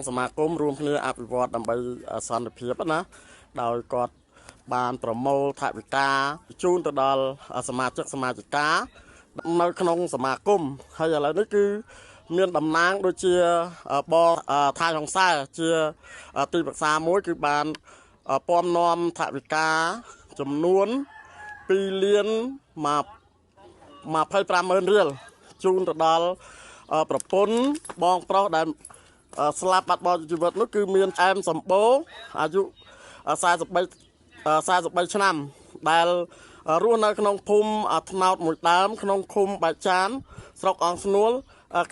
สมาคมรวมគ្នាអភិវឌ្ឍដើម្បីសន្តិភាពណាដោយគាត់បានប្រមូលថវិកាជូនទៅដល់សមាជិកសមាជិកានៅក្នុងសមាគមហើយឥឡូវនេះគឺមានតំណាងដូចជាបងថាហុងសែជាទីប្រឹក្សាមួយគឺបានពំនាំថវិកាចំនួន2លាន250000រៀលជូនទៅដល់ប្រពន្ធបងប្រុសដែលស្លាប់បាត់បង់ជីវិតនោះគឺមានអែមសម្បូរអាយុ43ឆ្នាំដែលរស់នៅក្នុងភូមិថ្នោតមួយដើមក្នុងឃុំបាចានស្រុកអង្គស្នួល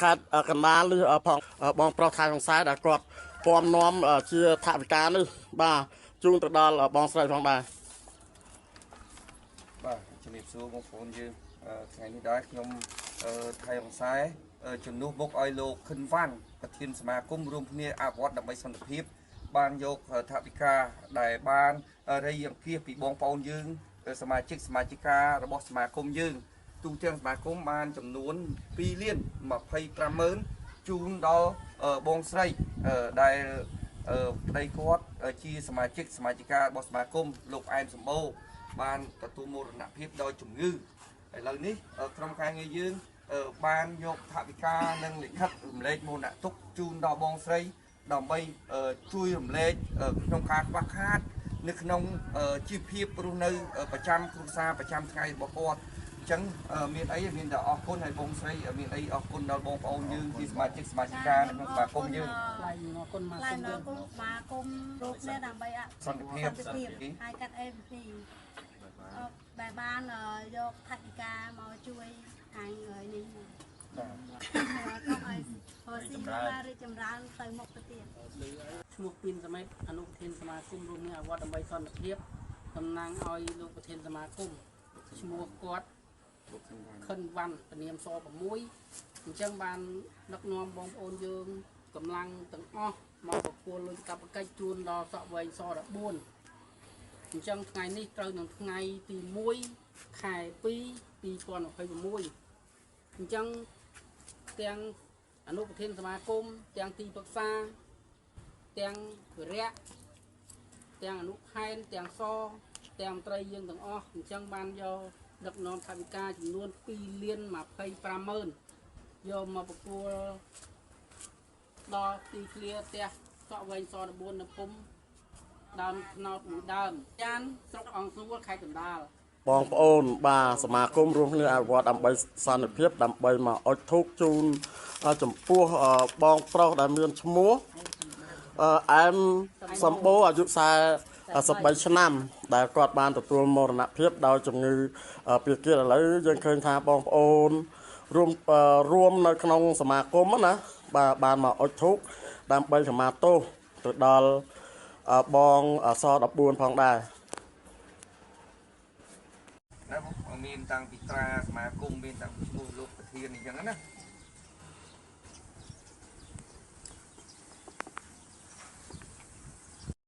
ខេត្តកណ្ដាលនេះផងបងប្រុសថៃសង្សារដែលគាត់ពំនាំជាថវិកានេះបាទជូនទៅដល់បងស្រីផងដែរបាទជំរាបសួរបងប្អូនយើងថ្ងៃនេះដែរខ្ញុំថៃសង្សារជំនួសមុខឲ្យលោកខិនវ៉ាន់ប្រធានសមាគមរួមគ្នាអភិវឌ្ឍដើម្បីសន្តិភាពបានយកថវិកាដែលបានរៃអង្គាសពីបងប្អូនយើងសមាជិការបស់សមាគមយើងទូទាំងសមាគមបានចំនួន2លាន250000ជូនដល់បងស្រីដែលប្តីគាត់ជាសមាជិការបស់សមាគមលោកអែមសម្បូរបានទទួលមរណភាពដោយជំងឺឥឡូវនេះក្រុមការងារយើងបានយកថវិកានិងលិខិតរំលែកមរណទុក្ខជូនដល់បងស្រីដើម្បីជួយរំលែកក្នុងការខ្វះខាតនៅក្នុងជីវភាពរស់នៅប្រចាំគ្រួសារប្រចាំថ្ងៃរបស់គាត់អញ្ចឹងមានអីមានតែអរគុណហើយបងស្រីមានអីអរគុណដល់បងប្អូនយើងជាសមាជិកានៅក្នុងសមាគមយើងអរគុណមកសមាគមរូបនេះដើម្បីសន្តិភាពហើយកាត់ MP ដែលបានយកថវិកាមកជួយអញនេះបាទក៏ឲ្យស៊ីឡារីចម្រើនទៅមុខទៅទៀតឈ្មោះពីនសមិទ្ធអនុប្រធានសមាគមរួមគ្នាអវត្តដើម្បីសន្តិភាពតំណាងឲ្យលោកប្រធានសមាគមឈ្មោះគាត់ខិនវ៉ាន់ពនាមស6អញ្ចឹងបានដឹកនាំបងប្អូនយើងកម្លាំងទាំងអស់មកប្រគល់លុយកាប់កិច្ចជូនដល់សក់វែងស14អញ្ចឹងថ្ងៃនេះត្រូវនឹងថ្ងៃទី1ខែ2 2026អញ្ចឹងទាំងអនុប្រធានសមាគមទាំងទីប្រឹក្សាទាំងវិរៈទាំងអនុខេត្តទាំងសទាំងមន្ត្រីយើងទាំងអស់អញ្ចឹងបានយកដឹកនាំថវិកាចំនួន2លាន250000យកមកប្រគល់ដល់ទីធ្លាផ្ទះសក់វែងស14នៅភូមិដើមថ្នោតមួយដើមចានស្រុកអង្គស្នួលខេត្តកណ្ដាលបងប្អូនបាទសមាគមរួមគ្នាអភិវឌ្ឍដើម្បីសន្តិភាពដើម្បីមកអុជធូបជូនចំពោះបងប្រុសដែលមានឈ្មោះអែមសម្បូរអាយុ43ឆ្នាំដែលគាត់បានទទួលមរណភាពដោយជំងឺពាគាឥឡូវយើងឃើញថាបងប្អូនរួមនៅក្នុងសមាគមណាបាទបានមកអុជធូបដើម្បីសមាទោសទៅដល់បងស14ផងដែរមានតាំងពីត្រាសមាគមមានតាំងពីឈ្មោះលោកប្រធានអញ្ចឹងណា